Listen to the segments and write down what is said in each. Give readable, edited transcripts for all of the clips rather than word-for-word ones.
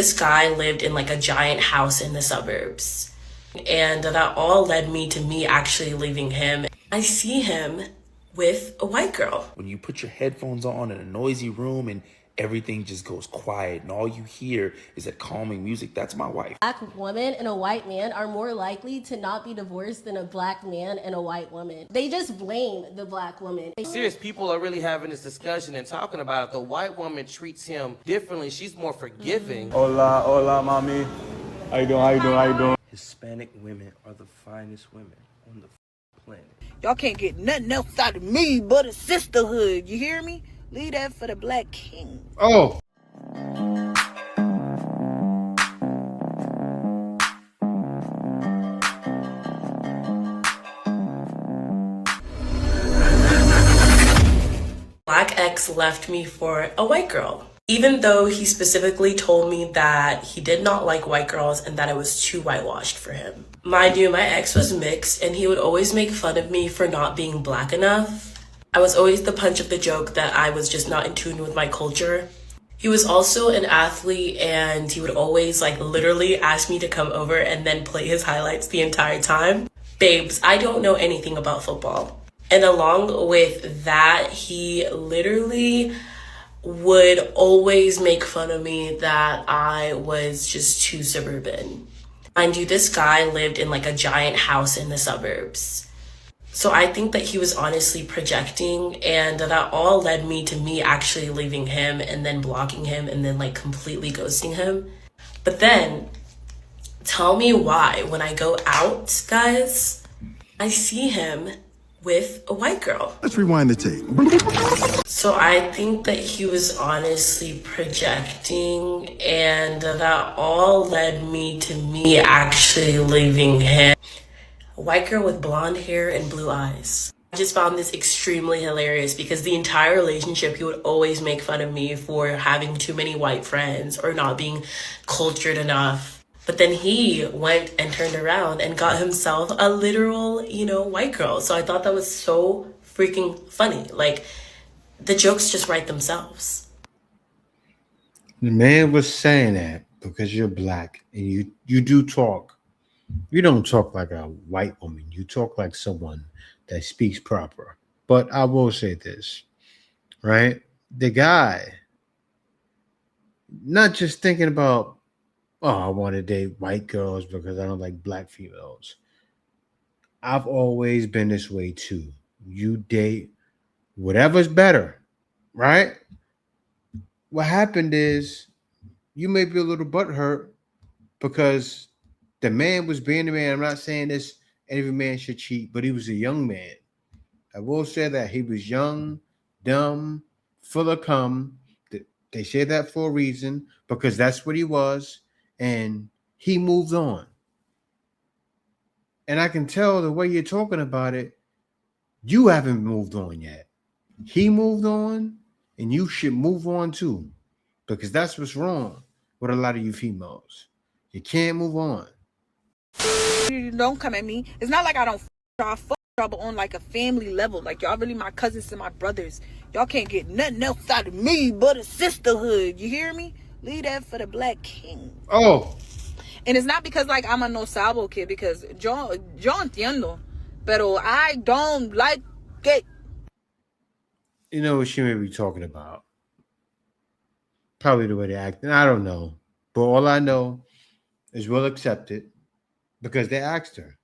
This guy lived in like a giant house in the suburbs. And that all led me to me actually leaving him. I see him with a white girl. When you put your headphones on in a noisy room and everything just goes quiet and all you hear is that calming music, that's my wife. Black woman and a white man are more likely to not be divorced than a black man and a white woman. They just blame the black woman. Serious people are really having this discussion and talking about it. The white woman treats him differently. She's more forgiving. Hola, hola, mommy. How you doing? How you doing? How you doing? Hispanic women are the finest women on the planet. Y'all can't get nothing else out of me but a sisterhood. You hear me? Leave that for the Black King. Oh. Black ex left me for a white girl. Even though he specifically told me that he did not like white girls and that it was too whitewashed for him. Mind you, my ex was mixed and he would always make fun of me for not being black enough. I was always the punch of the joke that I was just not in tune with my culture. He was also an athlete and he would always like literally ask me to come over and then play his highlights the entire time. Babes, I don't know anything about football. And along with that, he literally would always make fun of me that I was just too suburban. Mind you, this guy lived in like a giant house in the suburbs. So I think that he was honestly projecting, and that all led me to me actually leaving him and then blocking him and then like completely ghosting him. But then, tell me why when I go out, guys, I see him with a white girl. Let's rewind the tape. So I think that he was honestly projecting, and that all led me to me actually leaving him. A white girl with blonde hair and blue eyes. I just found this extremely hilarious because the entire relationship he would always make fun of me for having too many white friends or not being cultured enough. But then he went and turned around and got himself a literal, white girl. So I thought that was so freaking funny. Like, the jokes just write themselves. The man was saying that because you're black and you do talk. You don't talk like a white woman. You talk like someone that speaks proper. But I will say this, right? The guy, not just thinking about, oh, I want to date white girls because I don't like black females. I've always been this way too. You date whatever's better, right? What happened is you may be a little butthurt because the man was being the man. I'm not saying this every man should cheat, but he was a young man. I will say that he was young, dumb, full of cum. They say that for a reason because that's what he was. And he moved on. And I can tell the way you're talking about it, you haven't moved on yet. He moved on, and you should move on too, because that's what's wrong with a lot of you females. You can't move on. Don't come at me. It's not like I don't y'all, but on like a family level. Like, y'all really my cousins and my brothers. Y'all can't get nothing else out of me but a sisterhood. You hear me? Leave that for the Black King. Oh. And it's not because like I'm a no sabo kid, because yo entiendo, pero I don't like it. You know what she may be talking about? Probably the way they act. I don't know. But all I know is we'll accept it because they asked her.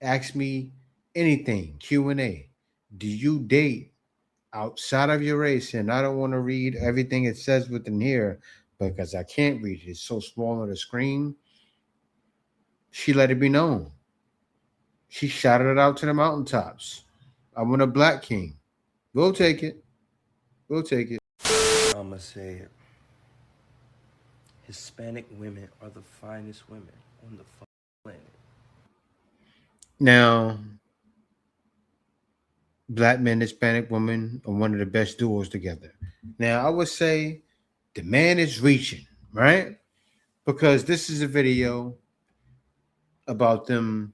Ask me anything, Q&A. Do you date outside of your race? And I don't want to read everything it says within here because I can't read it. It's so small on the screen. She let it be known. She shouted it out to the mountaintops. I want a Black King. We'll take it. We'll take it. I'ma say it. Hispanic women are the finest women on the planet. Now, black men, Hispanic women are one of the best duos together. Now, I would say the man is reaching, right? Because this is a video about them.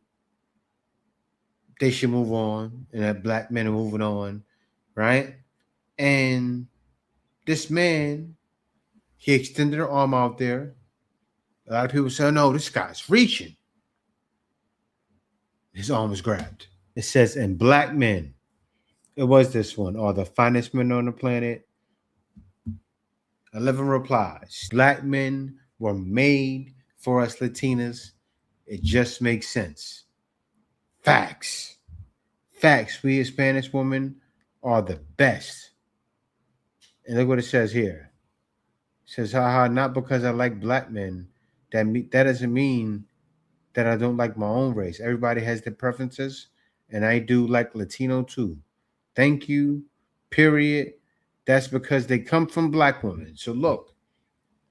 They should move on, and that black men are moving on, right? And this man, he extended her arm out there A lot of people say, no, this guy's reaching. His arm was grabbed. It says, and black men, it was this one, are the finest men on the planet. 11 replies. Black men were made for us Latinas. It just makes sense. Facts. Facts. We as Spanish women are the best. And look what it says here. It says, haha, not because I like black men. That doesn't mean that I don't like my own race. Everybody has their preferences, and I do like Latino too. Thank you, period. That's because they come from black women. So look,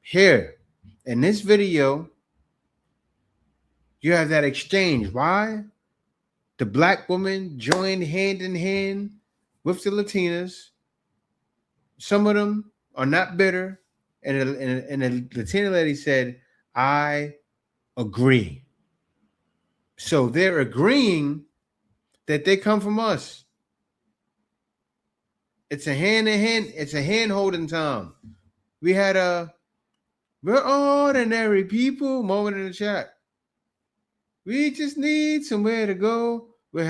here, in this video, you have that exchange. Why? The black woman joined hand in hand with the Latinas. Some of them are not bitter. And the Latina lady said, I agree. So they're agreeing that they come from us. It's a hand in hand. It's a hand holding time. We had we're ordinary people moment in the chat. We just need somewhere to go. We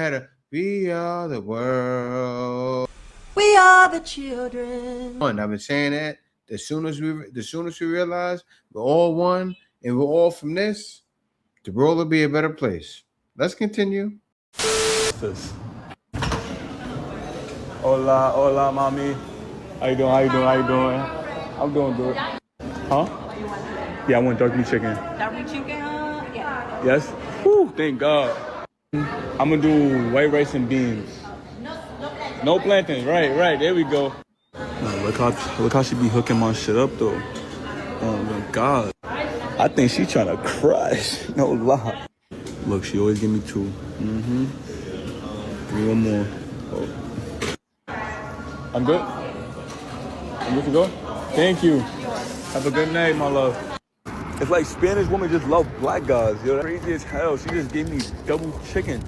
are the world. We are the children. I've been saying that. The soon as we realize we're all one and we're all from this, the world will be a better place. Let's continue. Hola, hola, mommy. How you doing? I'm doing good. Huh? Yeah, I want dark meat chicken. Dark meat chicken? Yeah. Yes? Whew, thank God. I'm gonna do white rice and beans. No plantains. Right. There we go. Look how she be hooking my shit up though. Oh my God. I think she trying to crush. No lie. Look, she always give me two. Give me one more. Oh. I'm good. I'm good to go. Thank you. Have a good night, my love. It's like Spanish women just love black guys. Yo, that's crazy as hell. She just gave me double chicken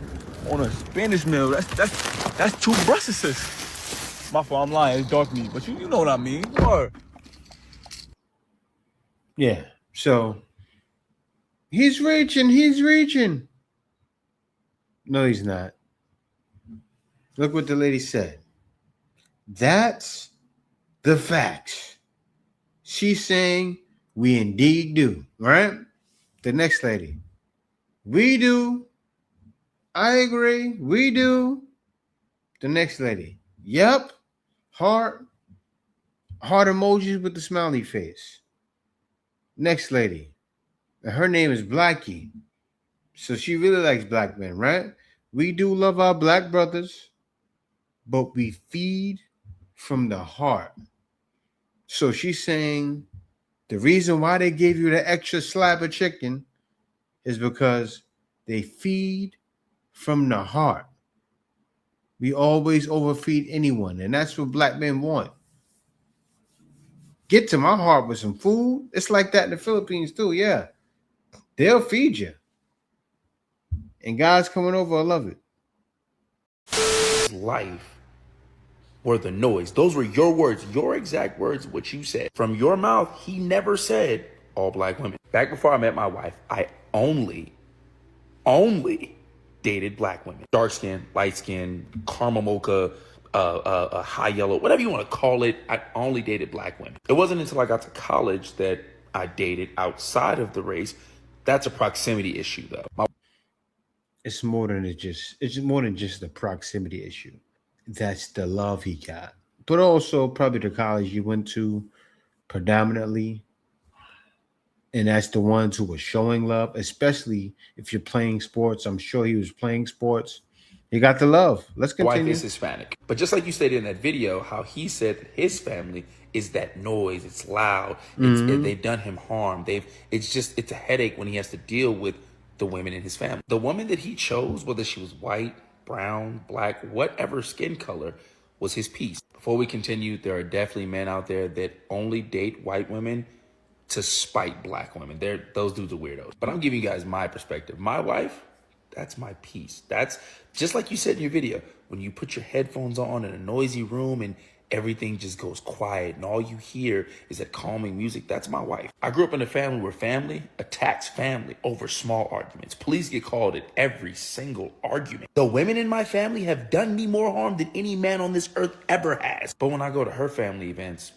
on a Spanish meal. That's two breasts. My fault, I'm lying. It's dark meat, but you know what I mean. Or Yeah. So he's reaching. No, he's not. Look what the lady said. That's the facts. She's saying we indeed do, right? The next lady. We do. I agree. We do. The next lady. Yep. Heart emojis with the smiley face. Next lady. Her name is Blackie. So she really likes black men, right? We do love our black brothers, but we feed from the heart. So she's saying the reason why they gave you the extra slab of chicken is because they feed from the heart. We always overfeed anyone, and that's what black men want. Get to my heart with some food. It's like that in the Philippines too, yeah. They'll feed you. And guys coming over, I love it. Life were the noise. Those were your words, your exact words, what you said. From your mouth, he never said all black women. Back before I met my wife, I only dated black women. Dark skin, light skin, caramel mocha, high yellow, whatever you want to call it. I only dated black women. It wasn't until I got to college that I dated outside of the race. That's a proximity issue though. It's more than just the proximity issue. That's the love he got. But also probably the college you went to predominantly. And that's the ones who were showing love, especially if you're playing sports. I'm sure he was playing sports. He got the love. Let's continue. Wife is Hispanic. But just like you stated in that video, how he said that his family is that noise. It's loud. They've done him harm. It's a headache when he has to deal with the women in his family. The woman that he chose, whether she was white, brown, black, whatever skin color, was his piece. Before we continue, there are definitely men out there that only date white women to spite black women. Those dudes are weirdos. But I'm giving you guys my perspective. My wife, that's my piece. That's just like you said in your video, when you put your headphones on in a noisy room and everything just goes quiet and all you hear is that calming music. That's my wife. I grew up in a family where family attacks family over small arguments. Police get called at every single argument. The women in my family have done me more harm than any man on this earth ever has. But when I go to her family events,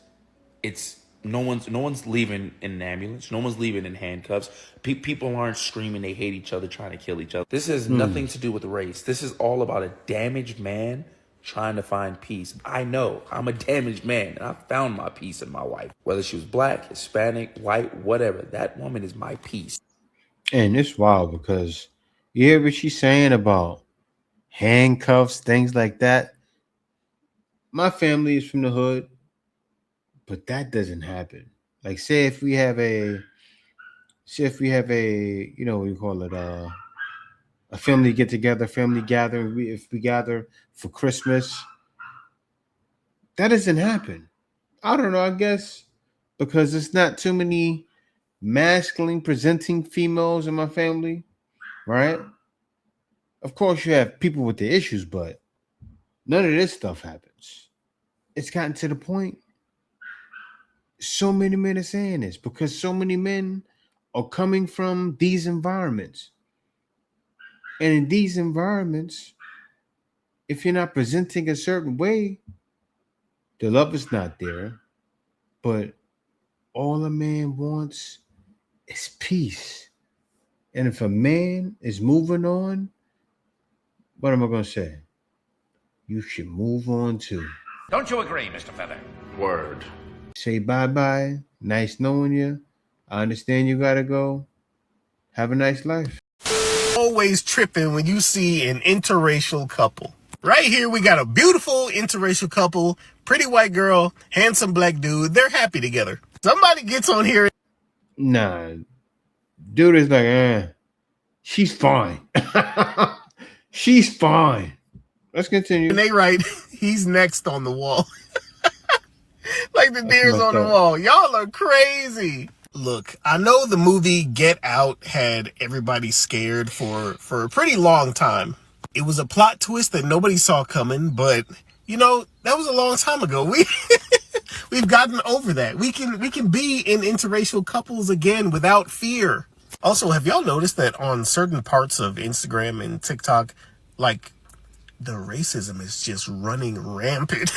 it's no one's leaving in an ambulance. No one's leaving in handcuffs. People aren't screaming they hate each other, trying to kill each other. This has nothing to do with race. This is all about a damaged man trying to find peace. I know I'm a damaged man, and I found my peace in my wife. Whether she was black, Hispanic, white, whatever, that woman is my peace. And it's wild because you hear what she's saying about handcuffs, things like that. My family is from the hood, but that doesn't happen. Like, say if we have a, you know, what you call it, a family get together, family gathering. If we gather for Christmas, that doesn't happen. I don't know. I guess because there's not too many masculine presenting females in my family, right? Of course, you have people with the issues, but none of this stuff happens. It's gotten to the point. So many men are saying this because so many men are coming from these environments. And in these environments, if you're not presenting a certain way, the love is not there. But all a man wants is peace. And if a man is moving on, what am I going to say? You should move on too. Don't you agree, Mr. Feather? Word. Say bye-bye. Nice knowing you. I understand you got to go. Have a nice life. Always tripping when you see an interracial couple. Right here, we got a beautiful interracial couple, pretty white girl, handsome black dude. They're happy together. Somebody gets on here. Nah. Dude is like, she's fine. She's fine. Let's continue. And they write, he's next on the wall. Like the deer's on the wall. Y'all are crazy. Look, I know the movie Get Out had everybody scared for a pretty long time. It was a plot twist that nobody saw coming, but you know, that was a long time ago. We've gotten over that. We can be in interracial couples again without fear. Also, have y'all noticed that on certain parts of Instagram and TikTok, like the racism is just running rampant?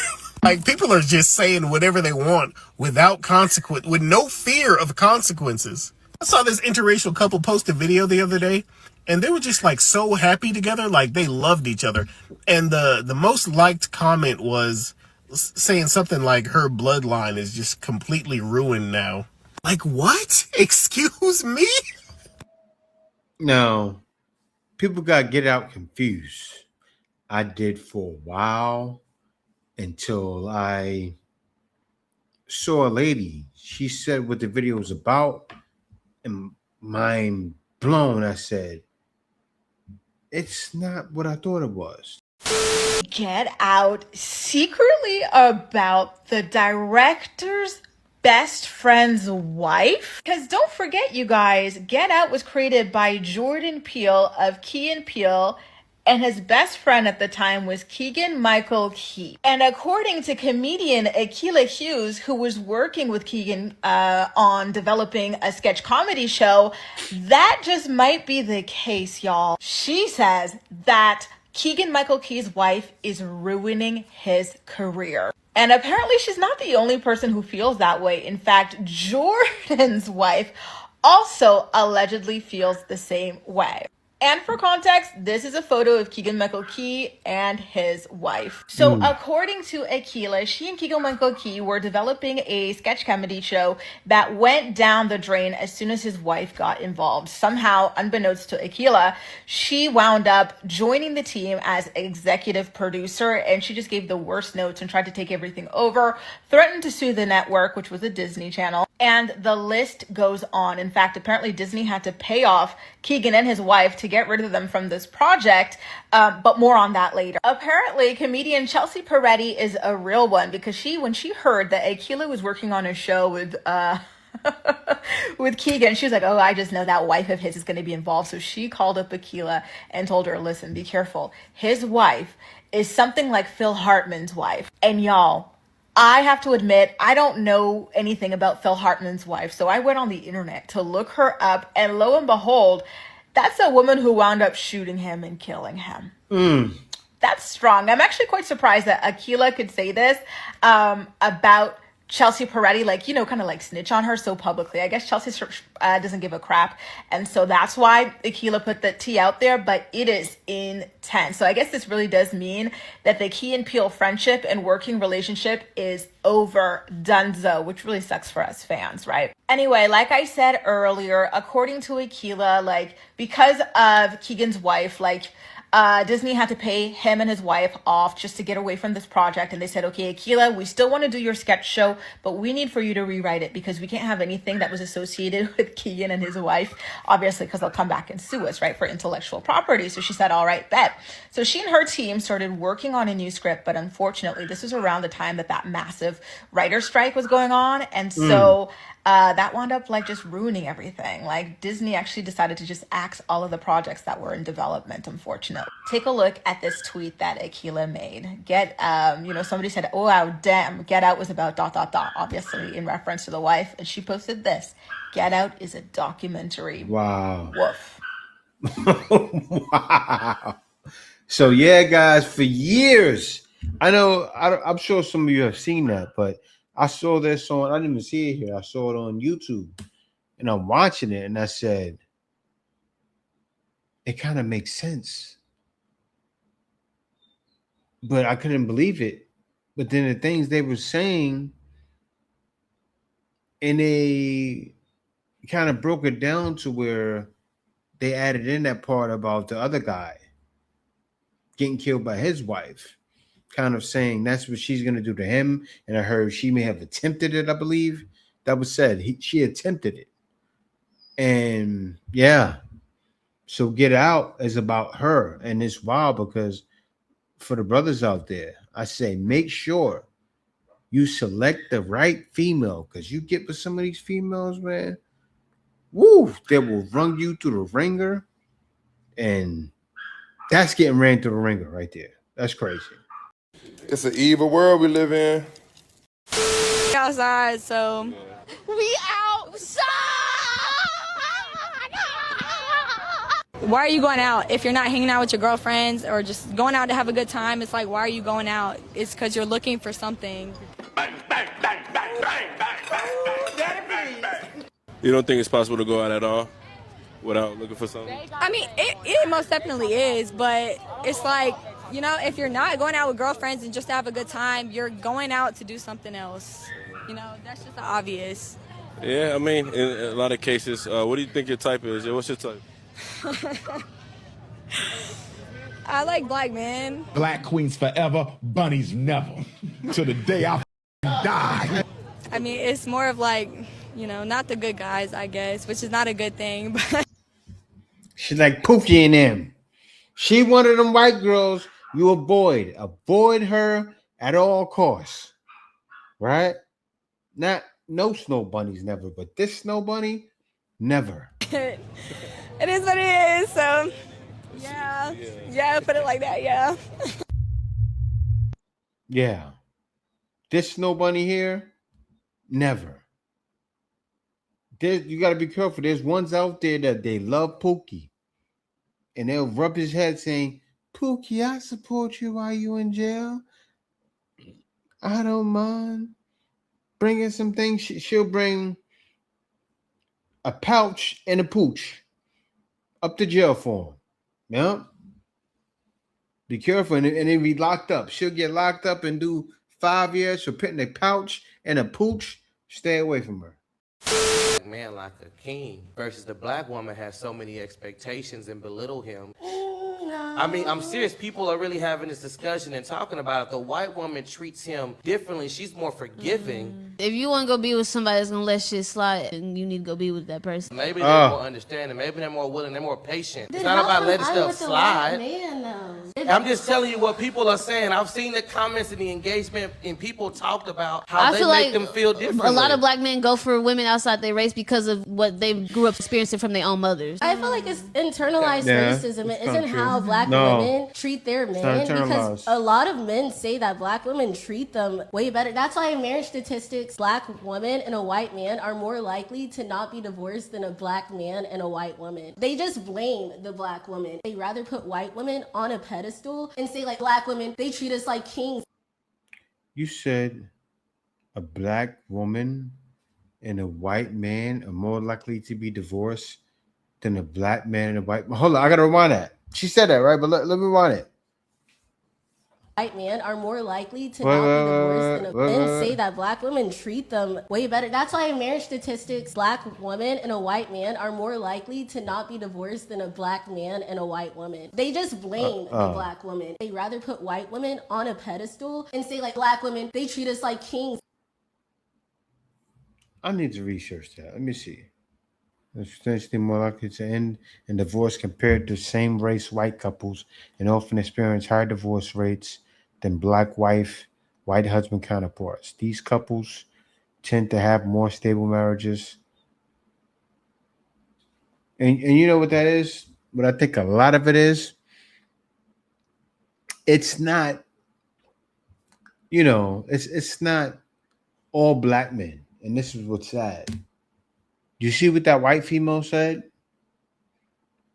Like, people are just saying whatever they want without consequence, with no fear of consequences. I saw this interracial couple post a video the other day, and they were just like so happy together, like they loved each other. And the most liked comment was saying something like her bloodline is just completely ruined now. Like, what? Excuse me? No, people got Get Out confused. I did for a while. Until I saw a lady. She said what the video was about, and mind blown, I said, it's not what I thought it was. Get Out secretly about the director's best friend's wife? Because don't forget, you guys, Get Out was created by Jordan Peele of Key and Peele, and his best friend at the time was Keegan-Michael Key. And according to comedian Akilah Hughes, who was working with Keegan on developing a sketch comedy show, that just might be the case, y'all. She says that Keegan-Michael Key's wife is ruining his career. And apparently she's not the only person who feels that way. In fact, Jordan's wife also allegedly feels the same way. And for context, this is a photo of Keegan-Michael Key and his wife. So according to Akilah, she and Keegan-Michael Key were developing a sketch comedy show that went down the drain as soon as his wife got involved. Somehow, unbeknownst to Akilah, she wound up joining the team as executive producer, and she just gave the worst notes and tried to take everything over, threatened to sue the network, which was the Disney Channel, and the list goes on. In fact, apparently Disney had to pay off Keegan and his wife to get rid of them from this project, but more on that later. Apparently, comedian Chelsea Peretti is a real one, because when she heard that Akilah was working on a show with with Keegan, she was like, oh, I just know that wife of his is going to be involved. So she called up Akilah and told her, listen, be careful. His wife is something like Phil Hartman's wife. And y'all, I have to admit, I don't know anything about Phil Hartman's wife, so I went on the internet to look her up, and lo and behold, that's a woman who wound up shooting him and killing him. That's strong. I'm actually quite surprised that Akilah could say this about Chelsea Peretti, like, you know, kind of like snitch on her so publicly. I guess Chelsea doesn't give a crap. And so that's why Akilah put the tea out there, but it is intense. So I guess this really does mean that the Key and Peele friendship and working relationship is over donezo, which really sucks for us fans, right? Anyway, like I said earlier, according to Akilah, like, because of Keegan's wife, like, Disney had to pay him and his wife off just to get away from this project. And they said, okay, Akilah, we still want to do your sketch show, but we need for you to rewrite it because we can't have anything that was associated with Keegan and his wife, obviously, because they'll come back and sue us, right, for intellectual property. So she said, all right, bet. So she and her team started working on a new script, but unfortunately, this was around the time that massive writer's strike was going on. And so that wound up like just ruining everything. Like Disney actually decided to just axe all of the projects that were in development, unfortunately. Take a look at this tweet that Akilah made. Somebody said, oh, wow, damn, Get Out was about ... obviously in reference to the wife. And she posted this: Get Out is a documentary. Wow. Woof. Wow. So yeah, guys, for years, I'm sure some of you have seen that, but I saw this on, I didn't even see it here. I saw it on YouTube and I'm watching it and I said, it kind of makes sense. But I couldn't believe it. But then the things they were saying, and they kind of broke it down to where they added in that part about the other guy getting killed by his wife, kind of saying that's what she's going to do to him. And I heard she may have attempted it, I believe. That was said. She attempted it. And yeah. So Get Out is about her. And it's wild because for the brothers out there, I say make sure you select the right female, because you get with some of these females, man, woo, they will run you through the ringer. And that's getting ran through the ringer right there. That's crazy. It's an evil world we live in. Outside, so We outside. why are you going out if you're not hanging out with your girlfriends or just going out to have a good time? It's like, why are you going out? It's because you're looking for something. You don't think it's possible to go out at all without looking for something? I mean, it most definitely is, but it's like, you know, if you're not going out with girlfriends and just to have a good time, you're going out to do something else. You know, that's just obvious. Yeah, I mean, in a lot of cases, what do you think your type is? What's your type? I like black men. Black queens forever, bunnies never. To the day I die. I mean, it's more of like, you know, not the good guys, I guess, which is not a good thing. But She's like Pookie and them. She one of them white girls you avoid. Avoid her at all costs. Right? Not no snow bunnies never, but this snow bunny, never. it is what it is, so yeah, put it like that, yeah. Yeah. This snow bunny here, never. You got to be careful. There's ones out there that they love Pookie. And they'll rub his head saying, Pookie, I support you while you in jail. I don't mind. Bringing some things. She'll bring a pouch and a pooch up to jail for him. Yeah. Be careful. And then be locked up. She'll get locked up and do 5 years for putting a pouch and a pooch. Stay away from her. Man like a king versus the black woman has so many expectations and belittle him. I mean, I'm serious. People are really having this discussion and talking about it. The white woman treats him differently. She's more forgiving. If you want to go be with somebody that's gonna let shit slide, then you need to go be with that person. Maybe they're more understanding. Maybe they're more willing. They're more patient. It's not about letting stuff slide. I'm just telling you what people are saying. I've seen the comments and the engagement, and people talked about how they make them feel different. A lot of black men go for women outside their race because of what they grew up experiencing from their own mothers. I feel like it's internalized racism. It isn't how black women treat their men, because a lot of men say that black women treat them way better. That's why in marriage statistics, black woman and a white man are more likely to not be divorced than a black man and a white woman. They just blame the black woman. They rather put white women on a pedestal and say, like, black women, they treat us like kings. You said a black woman and a white man are more likely to be divorced than a black man and a white. Hold on, I gotta rewind that. She said that, right? But let me rewind it. White men are more likely to not be divorced than men say that black women treat them way better. That's why in marriage statistics, black woman and a white man are more likely to not be divorced than a black man and a white woman. They just blame the black woman. They rather put white women on a pedestal and say, like, black women, they treat us like kings. I need to research that. Let me see. It's potentially more likely to end in divorce compared to same-race white couples, and often experience higher divorce rates than black wife, white husband counterparts. These couples tend to have more stable marriages. And you know what that is? What I think a lot of it is? It's not, it's not all black men. And this is what's sad. You see what that white female said?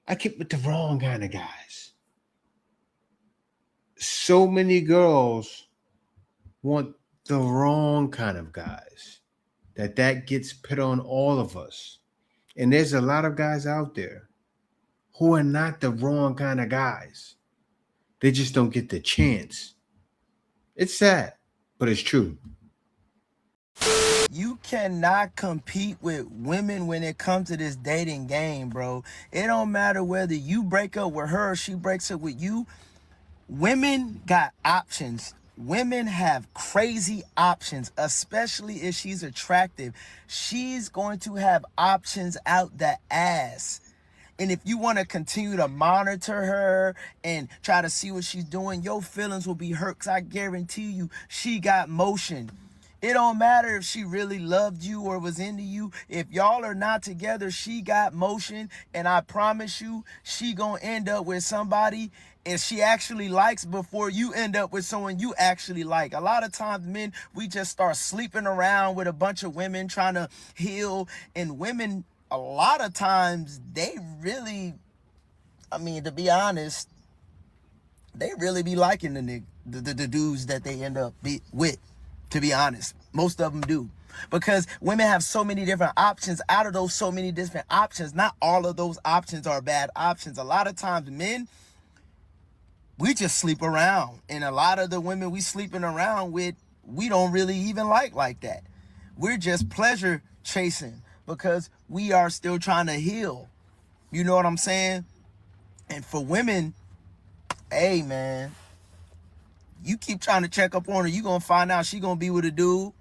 I get with the wrong kind of guys. So many girls want the wrong kind of guys. That gets put on all of us. And there's a lot of guys out there who are not the wrong kind of guys. They just don't get the chance. It's sad, but it's true. You cannot compete with women when it comes to this dating game, bro. It don't matter whether you break up with her or she breaks up with you. Women got options. Women have crazy options, especially if she's attractive. She's going to have options out the ass. And if you want to continue to monitor her and try to see what she's doing, your feelings will be hurt, because I guarantee you she got motion. It don't matter if she really loved you or was into you. If y'all are not together, she got motion, and I promise you, she gonna end up with somebody and she actually likes before you end up with someone you actually like. A lot of times, men, we just start sleeping around with a bunch of women trying to heal, and women, a lot of times, they really, to be honest, they really be liking the dudes that they end up with. To be honest, most of them do, because women have so many different options. Out of those so many different options, not all of those options are bad options. A lot of times, men, we just sleep around, and a lot of the women we sleeping around with, we don't really even like that. We're just pleasure chasing because we are still trying to heal. You know what I'm saying? And for women, hey man, you keep trying to check up on her, you gonna find out she gonna be with a dude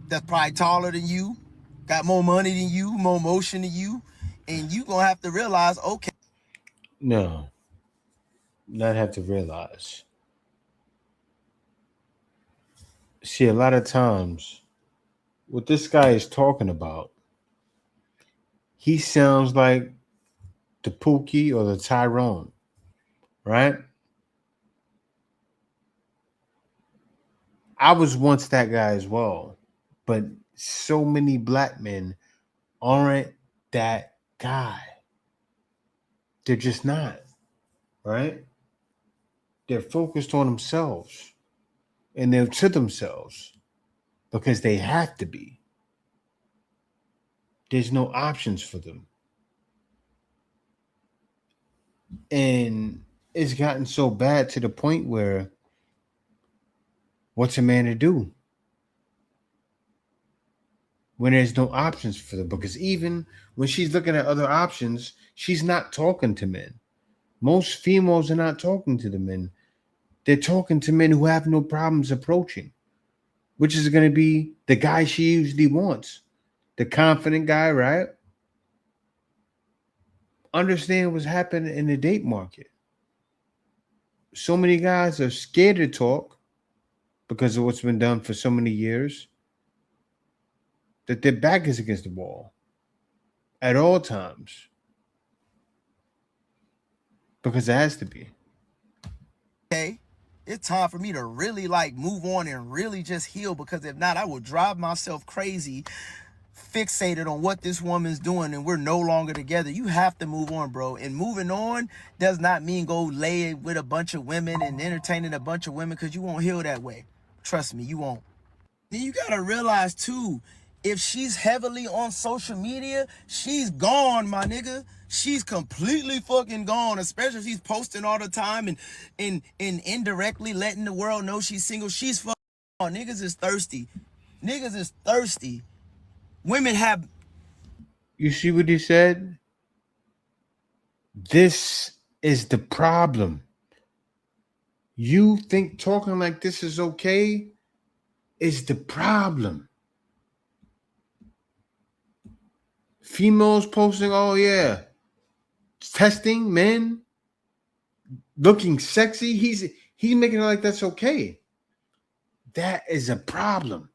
that's probably taller than you, got more money than you, more motion than you, and you gonna have to realize, okay. No, not have to realize. See, a lot of times, what this guy is talking about, he sounds like the Pookie or the Tyrone, right? I was once that guy as well, but so many black men aren't that guy. They're just not, right? They're focused on themselves, and they're to themselves because they have to be. There's no options for them. And it's gotten so bad to the point where what's a man to do when there's no options for them? Because even when she's looking at other options, she's not talking to men. Most females are not talking to the men. They're talking to men who have no problems approaching. which is going to be the guy she usually wants, the confident guy, right? Understand what's happening in the date market. So many guys are scared to talk because of what's been done for so many years that their back is against the wall at all times. Because it has to be. Okay, it's time for me to really like move on and really just heal, because if not, I will drive myself crazy, fixated on what this woman's doing, and we're no longer together. You have to move on, bro. And moving on does not mean go lay with a bunch of women and entertaining a bunch of women, because you won't heal that way. Trust me, you won't. Then you gotta realize too, if she's heavily on social media, she's gone, my nigga. She's completely fucking gone, especially if she's posting all the time and indirectly letting the world know she's single. She's fucking gone. Niggas is thirsty. Niggas is thirsty. Women have... You see what he said? This is the problem. You think talking like this is okay is the problem. Females posting, oh yeah, testing men, looking sexy. He's making it like that's okay. That is a problem.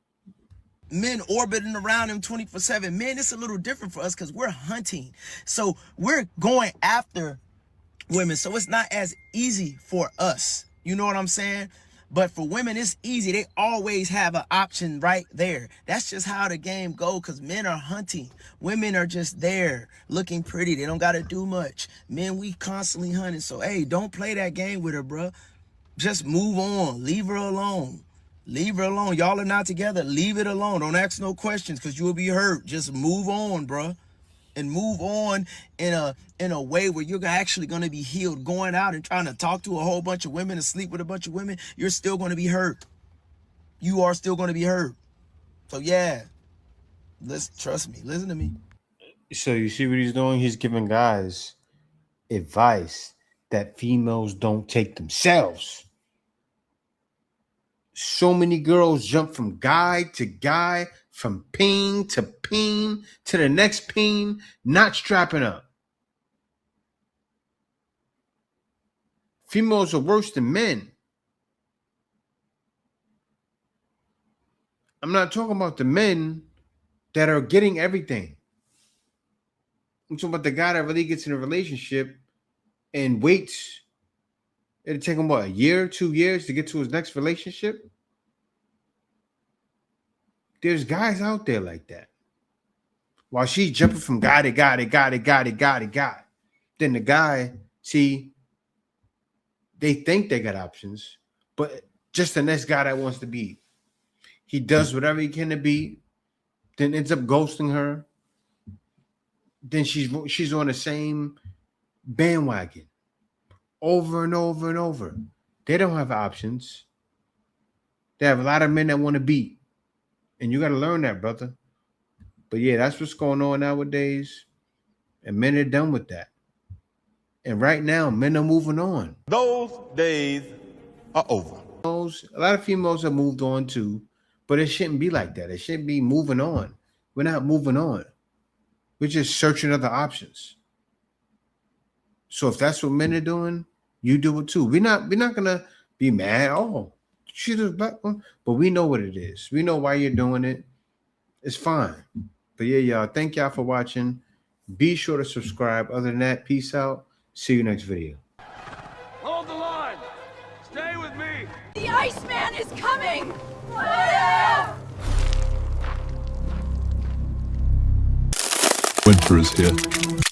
Men orbiting around him 24/7. Men, it's a little different for us because we're hunting. So we're going after women. So it's not as easy for us. You know what I'm saying? But for women, it's easy. They always have an option right there. That's just how the game goes, because men are hunting. Women are just there looking pretty. They don't got to do much. Men, we constantly hunting. So, hey, don't play that game with her, bro. Just move on. Leave her alone. Leave her alone. Y'all are not together. Leave it alone. Don't ask no questions because you will be hurt. Just move on, bro. And move on in a way where you're actually going to be healed. Going out and trying to talk to a whole bunch of women and sleep with a bunch of women, you're still going to be hurt. You are still going to be hurt. So yeah, trust me. Listen to me. So you see what he's doing? He's giving guys advice that females don't take themselves. So many girls jump from guy to guy, from peen to the next peen, not strapping up. Females are worse than men. I'm not talking about the men that are getting everything. I'm talking about the guy that really gets in a relationship and waits. It'll take him, what, a year, 2 years to get to his next relationship? There's guys out there like that. While she's jumping from guy to guy to guy to guy to guy to guy. Then the guy, see, they think they got options, but just the next guy that wants to be. He does whatever he can to be, then ends up ghosting her. Then she's on the same bandwagon over and over and over. They don't have options. They have a lot of men that want to beat. And you got to learn that, brother. But yeah, that's what's going on nowadays. And men are done with that. And right now, men are moving on. Those days are over. A lot of females have moved on too, but it shouldn't be like that. It shouldn't be moving on. We're not moving on. We're just searching other options. So if that's what men are doing, you do it too. We're not gonna be mad. Oh, she's a black one, but we know what it is. We know why you're doing it. It's fine. But yeah, y'all, thank y'all for watching. Be sure to subscribe. Other than that, peace out. See you next video. Hold the line. Stay with me. The Iceman is coming. Winter is here.